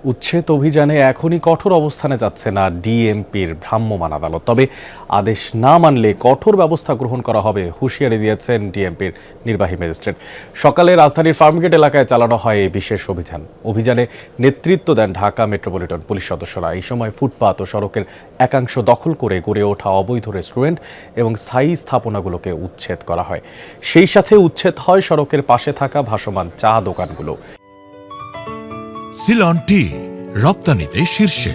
উচ্ছেদ অভিযানে এখনই কঠোর অবস্থানে যাচ্ছে না ডিএমপির ভ্রাম্যমাণ আদালত। তবে আদেশ না মানলে কঠোর ব্যবস্থা গ্রহণ করা হবে হুঁশিয়ারি দিয়েছেন ডিএমপির নির্বাহী ম্যাজিস্ট্রেট। সকালে রাজধানীর ফার্মগেট এলাকায় চালানো হয় এই বিশেষ অভিযানে নেতৃত্ব দেন ঢাকা মেট্রোপলিটন পুলিশ সদস্যরা। এই সময় ফুটপাত ও সড়কের একাংশ দখল করে গড়ে ওঠা অবৈধ রেস্টুরেন্ট এবং স্থায়ী স্থাপনাগুলোকে উচ্ছেদ করা হয়। সেই সাথে উচ্ছেদ হয় সড়কের পাশে থাকা ভাসমান চা দোকানগুলো। সিলন টি রপ্তানিতে শীর্ষে।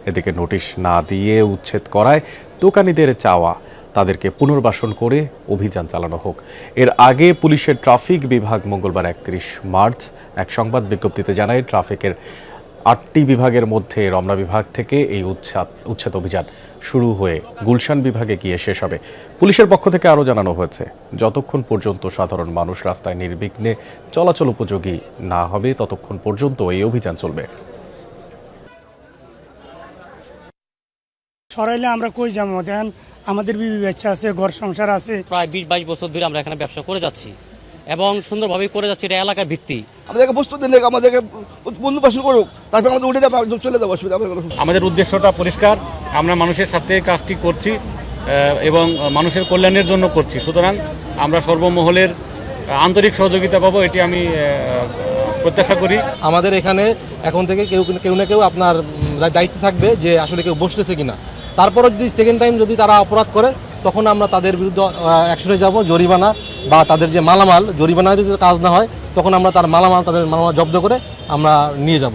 এদিকে নোটিশ না দিয়ে উচ্ছেদ করায় দোকানিদের চাওয়া তাদেরকে পুনর্বাসন করে অভিযান চালানো হোক। এর আগে পুলিশের ট্রাফিক বিভাগ মঙ্গলবার 31 মার্চ এক সংবাদ বিজ্ঞপ্তিতে জানায়, ট্রাফিকের 8টি বিভাগের মধ্যে রমনা বিভাগ থেকে এই উচ্ছেদ অভিযান শুরু হয়ে গুলশান বিভাগে গিয়ে শেষ হবে। পুলিশের পক্ষ থেকে আরও জানানো হয়েছে, যতক্ষণ পর্যন্ত সাধারণ মানুষ রাস্তায় নির্বিঘ্নে চলাচল উপযোগী না হবে ততক্ষণ পর্যন্ত এই অভিযান চলবে। সরাইলে আমরা কই যাবো? দেন আমাদের বিবি বাচ্চা আছে, ঘর সংসার আছে। প্রায় 20-22 বছর ধরে আমরা এখানে ব্যবসা করে যাচ্ছি এবং সুন্দরভাবে করে যাচ্ছি। এটা এলাকার ভিত্তি। আমাদেরকে বস্তু দিলে আমাদেরকে পুনর্বাসন করুক, তারপরে আমাদের উঠে যাবো, চলে যাবো, অসুবিধা। আমাদের উদ্দেশ্যটা পরিষ্কার, আমরা মানুষের সাথে কাজটি করছি এবং মানুষের কল্যাণের জন্য করছি। সুতরাং আমরা সর্বমহলের আন্তরিক সহযোগিতা পাবো, এটি আমি প্রত্যাশা করি। আমাদের এখানে এখন থেকে কেউ না কেউ আপনার দায়িত্ব থাকবে যে আসলে কেউ বসতেছে কিনা। তারপরে যদি সেকেন্ড টাইম যদি তারা অপরাধ করে, তখন আমরা তাদের বিরুদ্ধে অ্যাকশনে যাব, জরিমানা বা তাদের যে মালামাল, জরিমানা যদি কাজ না হয় তখন আমরা তাদের মালামাল জব্দ করে আমরা নিয়ে যাব।